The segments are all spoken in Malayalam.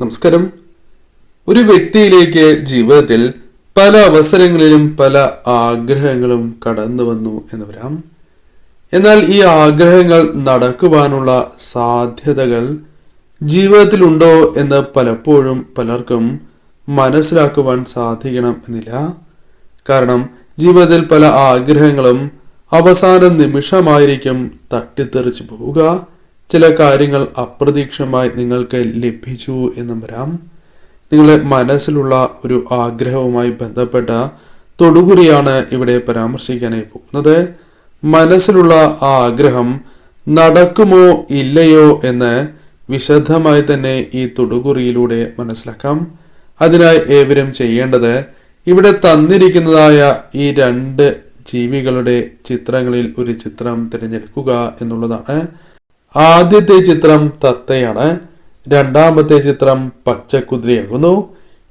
നമസ്കാരം. ഒരു വ്യക്തിയിലേക്ക് ജീവിതത്തിൽ പല അവസരങ്ങളിലും പല ആഗ്രഹങ്ങളും കടന്നു വന്നു എന്ന് വരാം. എന്നാൽ ഈ ആഗ്രഹങ്ങൾ നടക്കുവാനുള്ള സാധ്യതകൾ ജീവിതത്തിലുണ്ടോ എന്ന് പലപ്പോഴും പലർക്കും മനസ്സിലാക്കുവാൻ സാധിക്കണം എന്നില്ല. കാരണം ജീവിതത്തിൽ പല ആഗ്രഹങ്ങളും അവസാന നിമിഷമായിരിക്കും തട്ടിത്തെറിച്ചു പോവുക. ചില കാര്യങ്ങൾ അപ്രതീക്ഷിതമായി നിങ്ങൾക്ക് ലഭിച്ചു എന്നും വരാം. നിങ്ങളുടെ മനസ്സിലുള്ള ഒരു ആഗ്രഹവുമായി ബന്ധപ്പെട്ട തൊടുകുറിയാണ് ഇവിടെ പരാമർശിക്കാനായി പോകുന്നത്. മനസ്സിലുള്ള ആ ആഗ്രഹം നടക്കുമോ ഇല്ലയോ എന്ന് വിശദമായി തന്നെ ഈ തൊടുകുറിയിലൂടെ മനസ്സിലാക്കാം. അതിനായി ഏവരും ചെയ്യേണ്ടത് ഇവിടെ തന്നിരിക്കുന്നതായ ഈ രണ്ട് ജീവികളുടെ ചിത്രങ്ങളിൽ ഒരു ചിത്രം തിരഞ്ഞെടുക്കുക എന്നുള്ളതാണ്. ആദ്യത്തെ ചിത്രം തത്തയാണ്, രണ്ടാമത്തെ ചിത്രം പച്ചക്കുതിരയാകുന്നു.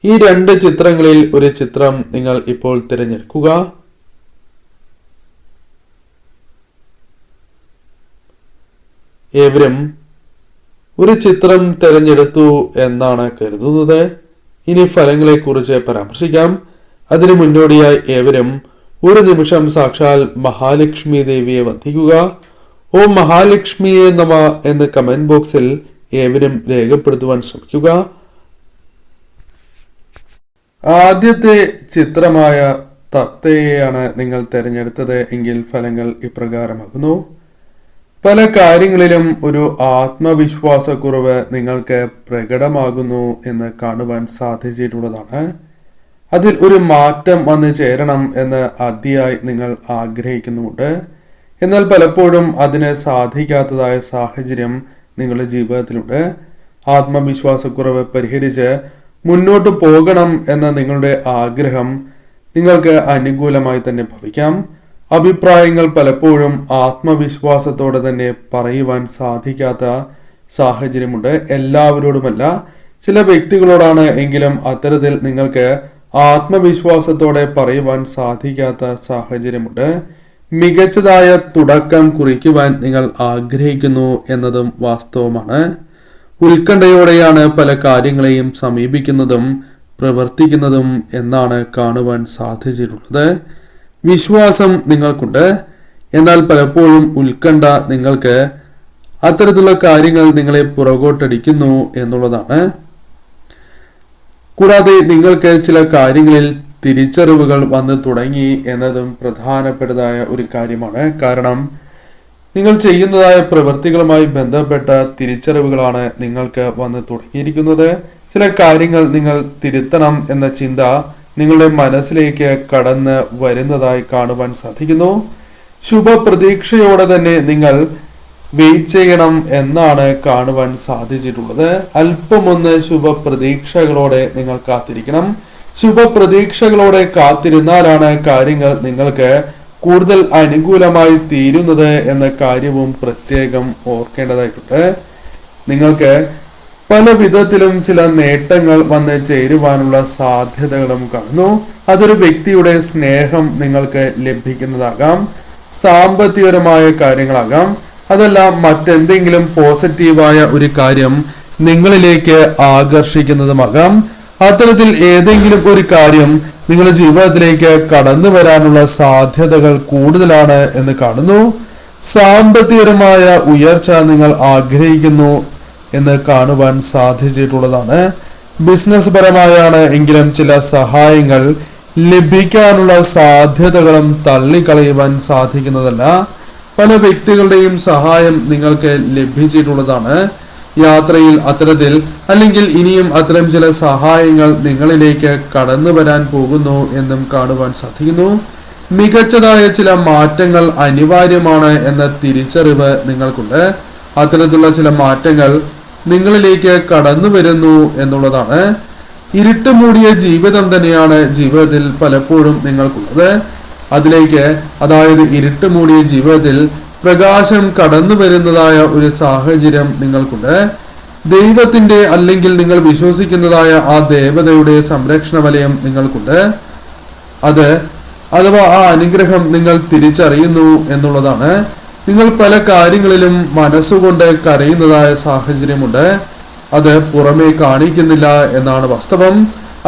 ഈ രണ്ട് ചിത്രങ്ങളിൽ ഒരു ചിത്രം നിങ്ങൾ ഇപ്പോൾ തിരഞ്ഞെടുക്കുക. ഏവരും ഒരു ചിത്രം തിരഞ്ഞെടുത്തു എന്നാണ് കരുതുന്നത്. ഇനി ഫലങ്ങളെ കുറിച്ച് പരാമർശിക്കാം. അതിനു മുന്നോടിയായി ഏവരും ഒരു നിമിഷം സാക്ഷാൽ മഹാലക്ഷ്മി ദേവിയെ വന്ദിക്കുക. ഓം മഹാലക്ഷ്മിയെ നമ എന്ന് കമന്റ് ബോക്സിൽ ഏവരും രേഖപ്പെടുത്തുവാൻ ശ്രമിക്കുക. ആദ്യത്തെ ചിത്രമായ തത്തയെയാണ് നിങ്ങൾ തിരഞ്ഞെടുത്തത് എങ്കിൽ ഫലങ്ങൾ ഇപ്രകാരമാകുന്നു. പല കാര്യങ്ങളിലും ഒരു ആത്മവിശ്വാസക്കുറവ് നിങ്ങൾക്ക് പ്രകടമാകുന്നു എന്ന് കാണുവാൻ സാധിച്ചിട്ടുള്ളതാണ്. അതിൽ ഒരു മാറ്റം വന്നു ചേരണം എന്ന് അതിയായി നിങ്ങൾ ആഗ്രഹിക്കുന്നുമുണ്ട്. എന്നാൽ പലപ്പോഴും അതിന് സാധിക്കാത്തതായ സാഹചര്യം നിങ്ങളുടെ ജീവിതത്തിലുണ്ട്. ആത്മവിശ്വാസക്കുറവ് പരിഹരിച്ച് മുന്നോട്ട് പോകണം എന്ന നിങ്ങളുടെ ആഗ്രഹം നിങ്ങൾക്ക് അനുകൂലമായി തന്നെ ഭവിക്കാം. അഭിപ്രായങ്ങൾ പലപ്പോഴും ആത്മവിശ്വാസത്തോടെ തന്നെ പറയുവാൻ സാധിക്കാത്ത സാഹചര്യമുണ്ട്. എല്ലാവരോടുമല്ല, ചില വ്യക്തികളോടാണ് എങ്കിലും അത്തരത്തിൽ നിങ്ങൾക്ക് ആത്മവിശ്വാസത്തോടെ പറയുവാൻ സാധിക്കാത്ത സാഹചര്യമുണ്ട്. മികച്ചതായ തുടക്കം കുറിക്കുവാൻ നിങ്ങൾ ആഗ്രഹിക്കുന്നു എന്നതും വാസ്തവമാണ്. ഉത്കണ്ഠയോടെയാണ് പല കാര്യങ്ങളെയും സമീപിക്കുന്നതും പ്രവർത്തിക്കുന്നതും എന്നാണ് കാണുവാൻ സാധിച്ചിട്ടുള്ളത്. വിശ്വാസം നിങ്ങൾക്കുണ്ട്, എന്നാൽ പലപ്പോഴും ഉത്കണ്ഠ നിങ്ങൾക്ക് അത്തരത്തിലുള്ള കാര്യങ്ങൾ നിങ്ങളെ പുറകോട്ടടിക്കുന്നു എന്നുള്ളതാണ്. കൂടാതെ നിങ്ങൾക്ക് ചില കാര്യങ്ങളിൽ തിരിച്ചറിവുകൾ വന്നു തുടങ്ങി എന്നതും പ്രധാനപ്പെട്ടതായ ഒരു കാര്യമാണ്. കാരണം നിങ്ങൾ ചെയ്യുന്നതായ പ്രവൃത്തികളുമായി ബന്ധപ്പെട്ട തിരിച്ചറിവുകളാണ് നിങ്ങൾക്ക് വന്നു തുടങ്ങിയിരിക്കുന്നത്. ചില കാര്യങ്ങൾ നിങ്ങൾ തിരുത്തണം എന്ന ചിന്ത നിങ്ങളുടെ മനസ്സിലേക്ക് കടന്ന് വരുന്നതായി കാണുവാൻ സാധിക്കുന്നു. ശുഭപ്രതീക്ഷയോടെ തന്നെ നിങ്ങൾ വെയിറ്റ് ചെയ്യണം എന്നാണ് കാണുവാൻ സാധിച്ചിട്ടുള്ളത്. അല്പമൊന്ന് ശുഭപ്രതീക്ഷകളോടെ നിങ്ങൾ കാത്തിരിക്കണം. ശുഭപ്രതീക്ഷകളോടെ കാത്തിരുന്നാലാണ് കാര്യങ്ങൾ നിങ്ങൾക്ക് കൂടുതൽ അനുകൂലമായി തീരുന്നത് എന്ന കാര്യവും പ്രത്യേകം ഓർക്കേണ്ടതായിട്ടുണ്ട്. നിങ്ങൾക്ക് പല വിധത്തിലും ചില നേട്ടങ്ങൾ വന്ന് ചേരുവാനുള്ള സാധ്യതകളും കാണുന്നു. അതൊരു വ്യക്തിയുടെ സ്നേഹം നിങ്ങൾക്ക് ലഭിക്കുന്നതാകാം, സാമ്പത്തികപരമായ കാര്യങ്ങളാകാം, അതല്ല മറ്റെന്തെങ്കിലും പോസിറ്റീവായ ഒരു കാര്യം നിങ്ങളിലേക്ക് ആകർഷിക്കുന്നതുമാകാം. അത്തരത്തിൽ ഏതെങ്കിലും ഒരു കാര്യം നിങ്ങളുടെ ജീവിതത്തിലേക്ക് കടന്നു വരാനുള്ള സാധ്യതകൾ കൂടുതലാണ് എന്ന് കാണുന്നു. സാമ്പത്തികപരമായ ഉയർച്ച നിങ്ങൾ ആഗ്രഹിക്കുന്നു എന്ന് കാണുവാൻ സാധിച്ചിട്ടുള്ളതാണ്. ബിസിനസ് പരമായാണ് എങ്കിലും ചില സഹായങ്ങൾ ലഭിക്കാനുള്ള സാധ്യതകളും തള്ളിക്കളയുവാൻ സാധിക്കുന്നതല്ല. പല വ്യക്തികളുടെയും സഹായം നിങ്ങൾക്ക് ലഭിച്ചിട്ടുള്ളതാണ്. യാത്രയിൽ അത്തരത്തിൽ അല്ലെങ്കിൽ ഇനിയും അത്തരം ചില സഹായങ്ങൾ നിങ്ങളിലേക്ക് കടന്നു വരാൻ പോകുന്നു എന്നും കാണുവാൻ സാധിക്കുന്നു. മികച്ചതായ ചില മാറ്റങ്ങൾ അനിവാര്യമാണ് എന്ന തിരിച്ചറിവ് നിങ്ങൾക്കുണ്ട്. അത്തരത്തിലുള്ള ചില മാറ്റങ്ങൾ നിങ്ങളിലേക്ക് കടന്നു വരുന്നു എന്നുള്ളതാണ്. ഇരുട്ട് മൂടിയ ജീവിതം തന്നെയാണ് ജീവിതത്തിൽ പലപ്പോഴും നിങ്ങൾക്കുള്ളത്. അതിലേക്ക്, അതായത് ഇരുട്ട് മൂടിയ ജീവിതത്തിൽ പ്രകാശം കടന്നു വരുന്നതായ ഒരു സാഹചര്യം നിങ്ങൾക്കുണ്ട്. ദൈവത്തിന്റെ അല്ലെങ്കിൽ നിങ്ങൾ വിശ്വസിക്കുന്നതായ ആ ദേവതയുടെ സംരക്ഷണ വലയം നിങ്ങൾക്കുണ്ട്. അഥവാ ആ അനുഗ്രഹം നിങ്ങൾ തിരിച്ചറിയുന്നു എന്നുള്ളതാണ്. നിങ്ങൾ പല കാര്യങ്ങളിലും മനസ്സുകൊണ്ട് കരയുന്നതായ സാഹചര്യമുണ്ട്. അത് പുറമേ കാണിക്കുന്നില്ല എന്നാണ് വാസ്തവം.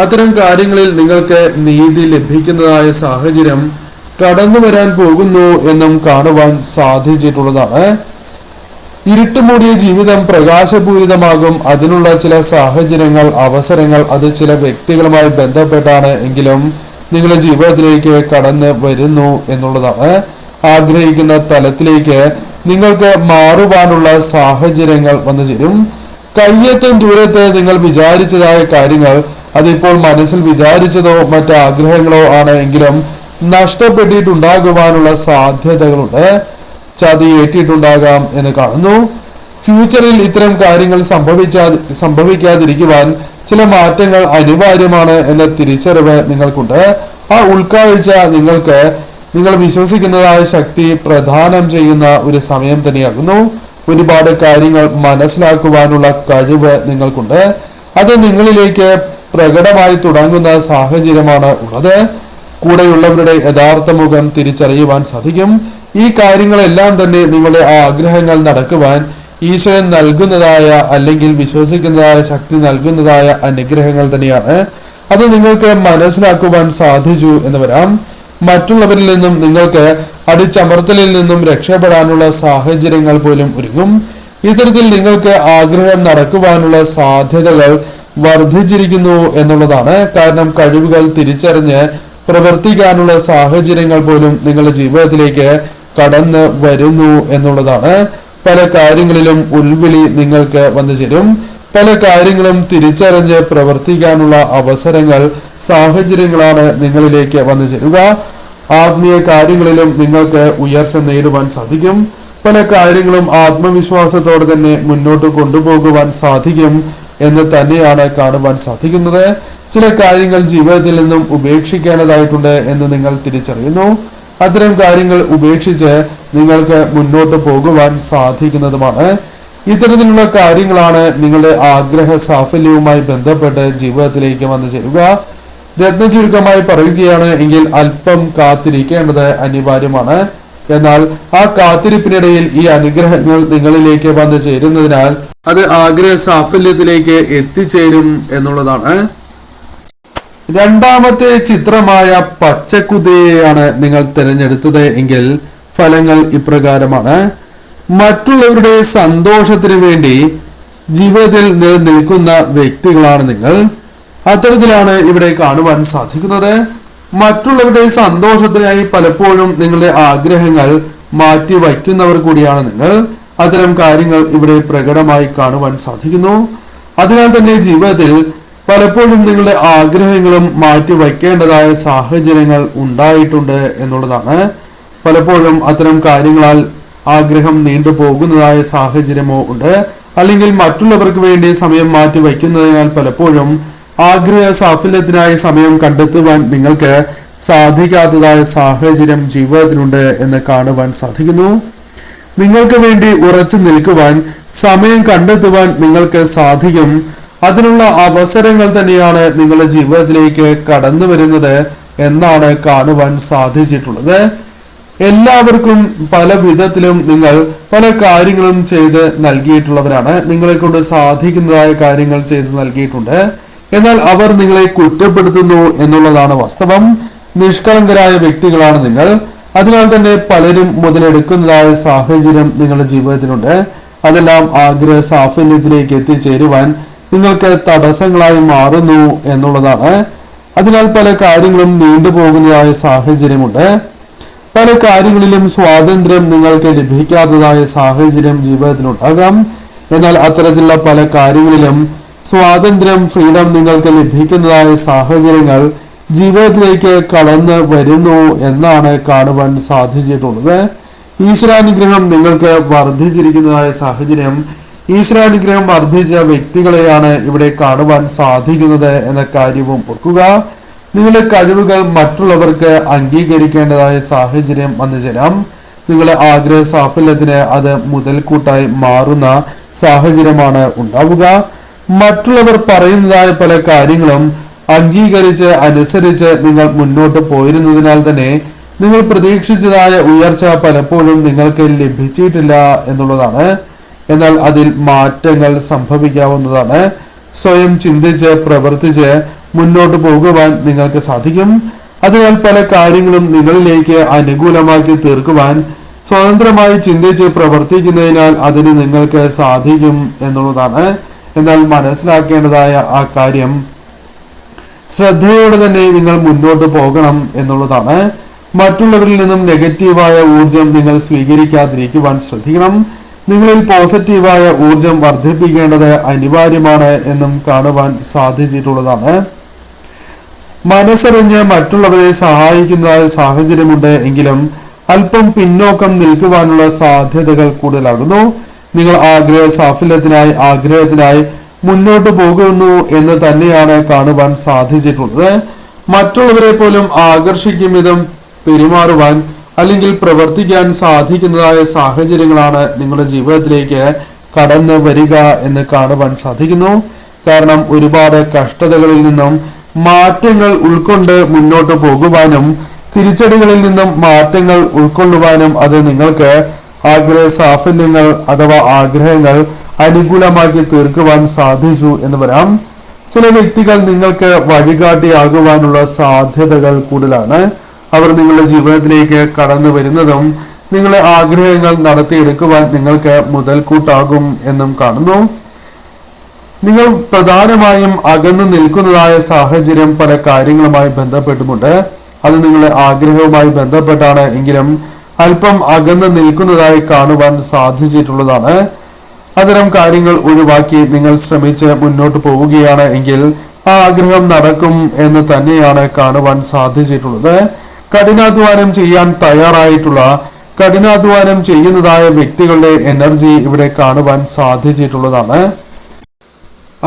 അത്തരം കാര്യങ്ങളിൽ നിങ്ങൾക്ക് നീതി ലഭിക്കുന്നതായ സാഹചര്യം കടന്നു വരാൻ പോകുന്നു എന്നും കാണുവാൻ സാധിച്ചിട്ടുള്ളതാണ്. ഇരുട്ടുമൂടിയ ജീവിതം പ്രകാശപൂരിതമാകും. അതിനുള്ള ചില സാഹചര്യങ്ങൾ, അവസരങ്ങൾ അത് ചില വ്യക്തികളുമായി ബന്ധപ്പെട്ടാണ് എങ്കിലും നിങ്ങളുടെ ജീവിതത്തിലേക്ക് കടന്നു വരുന്നു എന്നുള്ളതാണ്. ആഗ്രഹിക്കുന്ന തലത്തിലേക്ക് നിങ്ങൾക്ക് മാറുവാനുള്ള സാഹചര്യങ്ങൾ വന്നു ചേരും. കയ്യെത്തും ദൂരത്ത് നിങ്ങൾ വിചാരിച്ചതായ കാര്യങ്ങൾ അതിപ്പോൾ മനസ്സിൽ വിചാരിച്ചതോ മറ്റ് ആഗ്രഹങ്ങളോ ആണ് എങ്കിലും നഷ്ടപ്പെട്ടിട്ടുണ്ടാകുവാനുള്ള സാധ്യതകളുണ്ട്. ചതി ഏറ്റിട്ടുണ്ടാകാം എന്ന് കാണുന്നു. ഫ്യൂച്ചറിൽ ഇത്തരം കാര്യങ്ങൾ സംഭവിക്കാതിരിക്കുവാൻ ചില മാറ്റങ്ങൾ അനിവാര്യമാണ് എന്ന തിരിച്ചറിവ് നിങ്ങൾക്കുണ്ട്. ആ ഉൾക്കാഴ്ച നിങ്ങൾ വിശ്വസിക്കുന്നതായ ശക്തി പ്രദാനം ചെയ്യുന്ന ഒരു സമയം തന്നെയാകുന്നു. ഒരുപാട് കാര്യങ്ങൾ മനസ്സിലാക്കുവാനുള്ള കഴിവ് നിങ്ങൾക്കുണ്ട്. അത് നിങ്ങളിലേക്ക് പ്രകടമായി തുടങ്ങുന്ന സാഹചര്യമാണ് ഉള്ളത്. കൂടെയുള്ളവരുടെ യഥാർത്ഥ മുഖം തിരിച്ചറിയുവാൻ സാധിക്കും. ഈ കാര്യങ്ങളെല്ലാം തന്നെ നിങ്ങളുടെ ആഗ്രഹങ്ങൾ നടക്കുവാൻ ഈശ്വരൻ നൽകുന്നതായ അല്ലെങ്കിൽ വിശ്വസിക്കുന്നതായ ശക്തി നൽകുന്നതായ അനുഗ്രഹങ്ങൾ തന്നെയാണ്. അത് നിങ്ങൾക്ക് മനസ്സിലാക്കുവാൻ സാധിച്ചു എന്ന് വരാം. മറ്റുള്ളവരിൽ നിന്നും നിങ്ങൾക്ക് അടിച്ചമർത്തലിൽ നിന്നും രക്ഷപ്പെടാനുള്ള സാഹചര്യങ്ങൾ പോലും ഒരുങ്ങും. ഇത്തരത്തിൽ നിങ്ങൾക്ക് ആഗ്രഹം നടക്കുവാനുള്ള സാധ്യതകൾ വർദ്ധിച്ചിരിക്കുന്നു എന്നുള്ളതാണ്. കാരണം കഴിവുകൾ തിരിച്ചറിഞ്ഞ് പ്രവർത്തിക്കാനുള്ള സാഹചര്യങ്ങൾ പോലും നിങ്ങളുടെ ജീവിതത്തിലേക്ക് കടന്നു വരുന്നു എന്നുള്ളതാണ്. പല കാര്യങ്ങളിലും ഉൾവിളി നിങ്ങൾക്ക് വന്നു ചേരും. പല കാര്യങ്ങളും തിരിച്ചറിഞ്ഞ് പ്രവർത്തിക്കാനുള്ള അവസരങ്ങൾ, സാഹചര്യങ്ങളാണ് നിങ്ങളിലേക്ക് വന്നു ചേരുക. ആത്മീയ കാര്യങ്ങളിലും നിങ്ങൾക്ക് ഉയർച്ച നേടുവാൻ സാധിക്കും. പല കാര്യങ്ങളും ആത്മവിശ്വാസത്തോടെ തന്നെ മുന്നോട്ട് കൊണ്ടുപോകുവാൻ സാധിക്കും എന്ന് തന്നെയാണ് കാണുവാൻ സാധിക്കുന്നത്. ചില കാര്യങ്ങൾ ജീവിതത്തിൽ നിന്നും ഉപേക്ഷിക്കേണ്ടതായിട്ടുണ്ട് എന്ന് നിങ്ങൾ തിരിച്ചറിയുന്നു. അത്തരം കാര്യങ്ങൾ ഉപേക്ഷിച്ച് നിങ്ങൾക്ക് മുന്നോട്ട് പോകുവാൻ സാധിക്കുന്നതുമാണ്. ഇത്തരത്തിലുള്ള കാര്യങ്ങളാണ് നിങ്ങളുടെ ആഗ്രഹ സാഫല്യവുമായി ബന്ധപ്പെട്ട് ജീവിതത്തിലേക്ക് വന്നു ചേരുക. രത്ന ചുരുക്കമായി പറയുകയാണ് എങ്കിൽ അല്പം കാത്തിരിക്കേണ്ടത് അനിവാര്യമാണ്. എന്നാൽ ആ കാത്തിരിപ്പിനിടയിൽ ഈ അനുഗ്രഹങ്ങൾ നിങ്ങളിലേക്ക് വന്നു ചേരുന്നതിനാൽ അത് ആഗ്രഹ സാഫല്യത്തിലേക്ക് എത്തിച്ചേരും എന്നുള്ളതാണ്. രണ്ടാമത്തെ ചിത്രമായ പച്ചക്കുതിരയെയാണ് നിങ്ങൾ തിരഞ്ഞെടുത്തത് എങ്കിൽ ഫലങ്ങൾ ഇപ്രകാരമാണ്. മറ്റുള്ളവരുടെ സന്തോഷത്തിന് വേണ്ടി ജീവിതത്തിൽ നിലനിൽക്കുന്ന വ്യക്തികളാണ് നിങ്ങൾ. അത്തരത്തിലാണ് ഇവിടെ കാണുവാൻ സാധിക്കുന്നത്. മറ്റുള്ളവരുടെ സന്തോഷത്തിനായി പലപ്പോഴും നിങ്ങളുടെ ആഗ്രഹങ്ങൾ മാറ്റി വയ്ക്കുന്നവർ കൂടിയാണ് നിങ്ങൾ. അത്തരം കാര്യങ്ങൾ ഇവിടെ പ്രകടമായി കാണുവാൻ സാധിക്കുന്നു. അതിനാൽ തന്നെ ജീവിതത്തിൽ പലപ്പോഴും നിങ്ങളുടെ ആഗ്രഹങ്ങളും മാറ്റി വയ്ക്കേണ്ടതായ സാഹചര്യങ്ങൾ ഉണ്ടായിട്ടുണ്ട് എന്നുള്ളതാണ്. പലപ്പോഴും അത്തരം കാര്യങ്ങളാൽ ആഗ്രഹം നീണ്ടുപോകുന്നതായ സാഹചര്യമോ ഉണ്ട്. അല്ലെങ്കിൽ മറ്റുള്ളവർക്ക് വേണ്ടി സമയം മാറ്റി വയ്ക്കുന്നതിനാൽ പലപ്പോഴും ആഗ്രഹ സാഫല്യത്തിനായി സമയം കണ്ടെത്തുവാൻ നിങ്ങൾക്ക് സാധിക്കാത്തതായ സാഹചര്യം ജീവിതത്തിലുണ്ട് എന്ന് കാണുവാൻ സാധിക്കുന്നു. നിങ്ങൾക്ക് വേണ്ടി ഉറച്ചു നിൽക്കുവാൻ സമയം കണ്ടെത്തുവാൻ നിങ്ങൾക്ക് സാധിക്കും. അതിനുള്ള അവസരങ്ങൾ തന്നെയാണ് നിങ്ങളുടെ ജീവിതത്തിലേക്ക് കടന്നു വരുന്നത് എന്നാണ് കാണുവാൻ സാധിച്ചിട്ടുള്ളത്. എല്ലാവർക്കും പല വിധത്തിലും നിങ്ങൾ പല കാര്യങ്ങളും ചെയ്ത് നൽകിയിട്ടുള്ളവരാണ്. നിങ്ങളെ കൊണ്ട് സാധിക്കുന്നതായ കാര്യങ്ങൾ ചെയ്ത് നൽകിയിട്ടുണ്ട്. എന്നാൽ അവർ നിങ്ങളെ കുറ്റപ്പെടുത്തുന്നു എന്നുള്ളതാണ് വാസ്തവം. നിഷ്കളങ്കരായ വ്യക്തികളാണ് നിങ്ങൾ. അതിനാൽ തന്നെ പലരും മുതലെടുക്കുന്നതായ സാഹചര്യം നിങ്ങളുടെ ജീവിതത്തിലുണ്ട്. അതെല്ലാം ആഗ്രഹ സാഫല്യത്തിലേക്ക് എത്തിച്ചേരുവാൻ നിങ്ങൾക്ക് തടസ്സങ്ങളായി മാറുന്നു എന്നുള്ളതാണ്. അതിനാൽ പല കാര്യങ്ങളും നീണ്ടുപോകുന്നതായ സാഹചര്യമുണ്ട്. പല കാര്യങ്ങളിലും സ്വാതന്ത്ര്യം നിങ്ങൾക്ക് ലഭിക്കാത്തതായ സാഹചര്യം ജീവിതത്തിലുണ്ടാകാം. എന്നാൽ അത്തരത്തിലുള്ള പല കാര്യങ്ങളിലും സ്വാതന്ത്ര്യം, ഫ്രീഡം നിങ്ങൾക്ക് ലഭിക്കുന്നതായ സാഹചര്യങ്ങൾ ജീവിതത്തിലേക്ക് കടന്നു വരുന്നു എന്നാണ് കാണുവാൻ സാധിച്ചിട്ടുള്ളത്. ഈശ്വരാനുഗ്രഹം നിങ്ങൾക്ക് വർദ്ധിച്ചിരിക്കുന്നതായ സാഹചര്യം, ഈശ്വരാനുഗ്രഹം വർദ്ധിച്ച വ്യക്തികളെയാണ് ഇവിടെ കാണുവാൻ സാധിക്കുന്നത് എന്ന കാര്യവും ഓർക്കുക. നിങ്ങളുടെ കഴിവുകൾ മറ്റുള്ളവർക്ക് അംഗീകരിക്കേണ്ടതായ സാഹചര്യം വന്നു ചേരാം. നിങ്ങളുടെ ആഗ്രഹ സാഫല്യത്തിന് അത് മുതൽക്കൂട്ടായി മാറുന്ന സാഹചര്യമാണ് ഉണ്ടാവുക. മറ്റുള്ളവർ പറയുന്നതായ പല കാര്യങ്ങളും അംഗീകരിച്ച് അനുസരിച്ച് നിങ്ങൾ മുന്നോട്ട് പോയിരുന്നതിനാൽ തന്നെ നിങ്ങൾ പ്രതീക്ഷിച്ചതായ ഉയർച്ച പലപ്പോഴും നിങ്ങൾക്ക് ലഭിച്ചിട്ടില്ല എന്നുള്ളതാണ്. എന്നാൽ അതിൽ മാറ്റങ്ങൾ സംഭവിക്കാവുന്നതാണ്. സ്വയം ചിന്തിച്ച് പ്രവർത്തിച്ച് മുന്നോട്ട് പോകുവാൻ നിങ്ങൾക്ക് സാധിക്കും. അതിനാൽ പല കാര്യങ്ങളും നിങ്ങളിലേക്ക് അനുകൂലമാക്കി തീർക്കുവാൻ സ്വതന്ത്രമായി ചിന്തിച്ച് പ്രവർത്തിക്കുന്നതിനാൽ അതിന് നിങ്ങൾക്ക് സാധിക്കും എന്നുള്ളതാണ്. എന്നാൽ മനസ്സിലാക്കേണ്ടതായ ആ കാര്യം, ശ്രദ്ധയോടെ തന്നെ നിങ്ങൾ മുന്നോട്ട് പോകണം എന്നുള്ളതാണ്. മറ്റുള്ളവരിൽ നിന്നും നെഗറ്റീവായ ഊർജം നിങ്ങൾ സ്വീകരിക്കാതിരിക്കുവാൻ ശ്രദ്ധിക്കണം. നിങ്ങളിൽ പോസിറ്റീവായ ഊർജം വർദ്ധിപ്പിക്കേണ്ടത് അനിവാര്യമാണ് എന്നും കാണുവാൻ സാധിച്ചിട്ടുള്ളതാണ്. മനസ്സറിഞ്ഞ് മറ്റുള്ളവരെ സഹായിക്കുന്നതായ സാഹചര്യമുണ്ട് എങ്കിലും അല്പം പിന്നോക്കം നിൽക്കുവാനുള്ള സാധ്യതകൾ കൂടുതലാകുന്നു. നിങ്ങൾ ആഗ്രഹത്തിനായി മുന്നോട്ട് പോകുന്നു എന്ന് തന്നെയാണ് കാണുവാൻ സാധിച്ചിട്ടുള്ളത്. മറ്റുള്ളവരെ പോലും ആകർഷിക്കും വിധം പെരുമാറുവാൻ അല്ലെങ്കിൽ പ്രവർത്തിക്കാൻ സാധിക്കുന്നതായ സാഹചര്യങ്ങളാണ് നിങ്ങളുടെ ജീവിതത്തിലേക്ക് കടന്നു വരിക എന്ന് കാണുവാൻ സാധിക്കുന്നു. കാരണം ഒരുപാട് കഷ്ടതകളിൽ നിന്നും മാറ്റങ്ങൾ ഉൾക്കൊണ്ട് മുന്നോട്ട് പോകുവാനും തിരിച്ചടികളിൽ നിന്നും മാറ്റങ്ങൾ ഉൾക്കൊള്ളുവാനും അത് നിങ്ങൾക്ക് ആഗ്രഹ സാഫല്യങ്ങൾ അഥവാ ആഗ്രഹങ്ങൾ അനുകൂലമാക്കി തീർക്കുവാൻ സാധിച്ചു എന്ന് വരാം. ചില വ്യക്തികൾ നിങ്ങൾക്ക് വഴികാട്ടിയാകുവാനുള്ള സാധ്യതകൾ കൂടുതലാണ്. അവർ നിങ്ങളുടെ ജീവിതത്തിലേക്ക് കടന്നു വരുന്നതും നിങ്ങളുടെ ആഗ്രഹങ്ങൾ നടത്തിയെടുക്കുവാൻ നിങ്ങൾക്ക് മുതൽക്കൂട്ടാകും എന്നും കാണുന്നു. നിങ്ങൾ പ്രധാനമായും അകന്നു നിൽക്കുന്നതായ സാഹചര്യം പല കാര്യങ്ങളുമായി ബന്ധപ്പെട്ടുമുണ്ട്. അത് നിങ്ങളുടെ ആഗ്രഹവുമായി ബന്ധപ്പെട്ടാണ് എങ്കിലും അല്പം അകന്നു നിൽക്കുന്നതായി കാണുവാൻ സാധിച്ചിട്ടുള്ളതാണ്. അത്തരം കാര്യങ്ങൾ ഒഴിവാക്കി നിങ്ങൾ ശ്രമിച്ച് മുന്നോട്ട് പോവുകയാണ് എങ്കിൽ ആ ആഗ്രഹം നടക്കും എന്ന് തന്നെയാണ് കാണുവാൻ സാധിച്ചിട്ടുള്ളത്. കഠിനാധ്വാനം ചെയ്യാൻ തയ്യാറായിട്ടുള്ള കഠിനാധ്വാനം ചെയ്യുന്നതായ വ്യക്തികളുടെ എനർജി ഇവിടെ കാണുവാൻ സാധിച്ചിട്ടുള്ളതാണ്.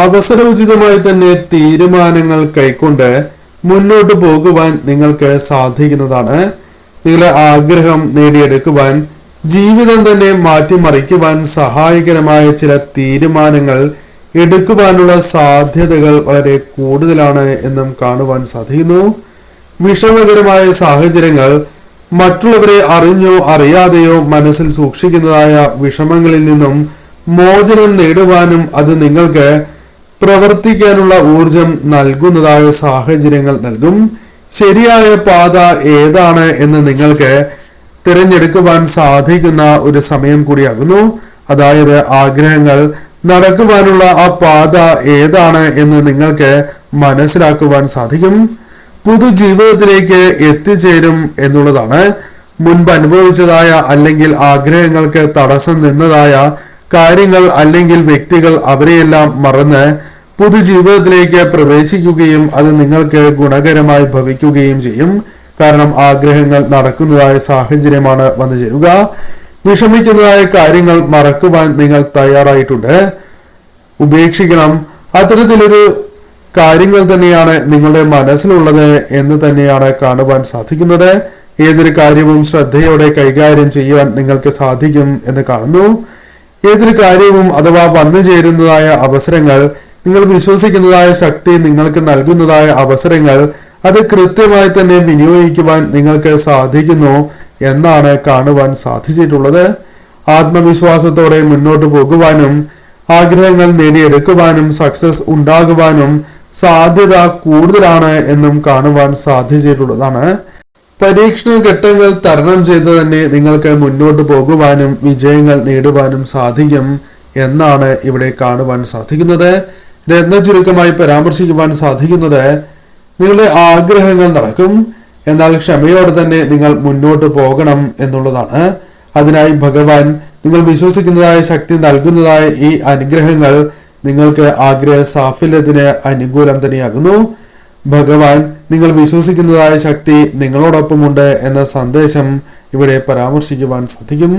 അവസരോചിതമായി തന്നെ തീരുമാനങ്ങൾ കൈക്കൊണ്ട് മുന്നോട്ട് പോകുവാൻ നിങ്ങൾക്ക് സാധിക്കുന്നതാണ്. നിങ്ങളുടെ ആഗ്രഹം നേടിയെടുക്കുവാൻ, ജീവിതം തന്നെ മാറ്റിമറിക്കുവാൻ സഹായകരമായ ചില തീരുമാനങ്ങൾ എടുക്കുവാനുള്ള സാധ്യതകൾ വളരെ കൂടുതലാണ് എന്നും കാണുവാൻ സാധിക്കുന്നു. വിഷമകരമായ സാഹചര്യങ്ങൾ, മറ്റുള്ളവരെ അറിഞ്ഞോ അറിയാതെയോ മനസ്സിൽ സൂക്ഷിക്കുന്നതായ വിഷമങ്ങളിൽ നിന്നും മോചനം നേടുവാനും അത് നിങ്ങൾക്ക് പ്രവർത്തിക്കാനുള്ള ഊർജം നൽകുന്നതായ സാഹചര്യങ്ങൾ നൽകും. ശരിയായ പാത ഏതാണ് എന്ന് നിങ്ങൾക്ക് തിരഞ്ഞെടുക്കുവാൻ സാധിക്കുന്ന ഒരു സമയം കൂടിയാകുന്നു. അതായത് ആഗ്രഹങ്ങൾ നടക്കുവാനുള്ള ആ പാത ഏതാണ് എന്ന് നിങ്ങൾക്ക് മനസ്സിലാക്കുവാൻ സാധിക്കും. പുതുജീവിതത്തിലേക്ക് എത്തിച്ചേരും എന്നുള്ളതാണ്. മുൻപ് അനുഭവിച്ചതായ അല്ലെങ്കിൽ ആഗ്രഹങ്ങൾക്ക് തടസ്സം നിന്നതായ കാര്യങ്ങൾ അല്ലെങ്കിൽ വ്യക്തികൾ അവരെയെല്ലാം മറന്ന് പുതുജീവിതത്തിലേക്ക് പ്രവേശിക്കുകയും അത് നിങ്ങൾക്ക് ഗുണകരമായി ഭവിക്കുകയും ചെയ്യും. കാരണം ആഗ്രഹങ്ങൾ നടക്കുന്നതായ സാഹചര്യമാണ് വന്നു ചേരുക. വിഷമിക്കുന്നതായ കാര്യങ്ങൾ മറക്കുവാൻ നിങ്ങൾ തയ്യാറായിട്ടുണ്ട്. ഉപേക്ഷിക്കണം. അത്തരത്തിലൊരു കാര്യങ്ങൾ തന്നെയാണ് നിങ്ങളുടെ മനസ്സിലുള്ളത് എന്ന് തന്നെയാണ് കാണുവാൻ സാധിക്കുന്നത്. ഏതൊരു കാര്യവും ശ്രദ്ധയോടെ കൈകാര്യം ചെയ്യുവാൻ നിങ്ങൾക്ക് സാധിക്കും എന്ന് കാണുന്നു. ഏതൊരു കാര്യവും അഥവാ വന്നു ചേരുന്നതായ അവസരങ്ങൾ, നിങ്ങൾ വിശ്വസിക്കുന്നതായ ശക്തി നിങ്ങൾക്ക് നൽകുന്നതായ അവസരങ്ങൾ അത് കൃത്യമായി തന്നെ വിനിയോഗിക്കുവാൻ നിങ്ങൾക്ക് സാധിക്കുന്നു എന്നാണ് കാണുവാൻ സാധിച്ചിട്ടുള്ളത്. ആത്മവിശ്വാസത്തോടെ മുന്നോട്ട് പോകുവാനും ആഗ്രഹങ്ങൾ നേടിയെടുക്കുവാനും സക്സസ് ഉണ്ടാകുവാനും സാധ്യത കൂടുതലാണ് എന്നും കാണുവാൻ സാധിച്ചിട്ടുള്ളതാണ്. പരീക്ഷണ ഘട്ടങ്ങൾ തരണം ചെയ്ത് തന്നെ നിങ്ങൾക്ക് മുന്നോട്ട് പോകുവാനും വിജയങ്ങൾ നേടുവാനും സാധിക്കും എന്നാണ് ഇവിടെ കാണുവാൻ സാധിക്കുന്നത്. രത്ന ചുരുക്കമായി പരാമർശിക്കുവാൻ സാധിക്കുന്നത്, നിങ്ങളുടെ ആഗ്രഹങ്ങൾ നടക്കും, എന്നാൽ ക്ഷമയോടെ തന്നെ നിങ്ങൾ മുന്നോട്ട് പോകണം എന്നുള്ളതാണ്. അതിനായി ഭഗവാൻ നിങ്ങൾ വിശ്വസിക്കുന്നതായ ശക്തി നൽകുന്നതായ ഈ അനുഗ്രഹങ്ങൾ നിങ്ങൾക്ക് ആഗ്രഹ സാഫല്യത്തിന് അനുകൂലം തന്നെയാകുന്നു. ഭഗവാൻ നിങ്ങൾ വിശ്വസിക്കുന്നതായ ശക്തി നിങ്ങളോടൊപ്പമുണ്ട് എന്ന സന്ദേശം ഇവിടെ പരാമർശിക്കുവാൻ സാധിക്കും.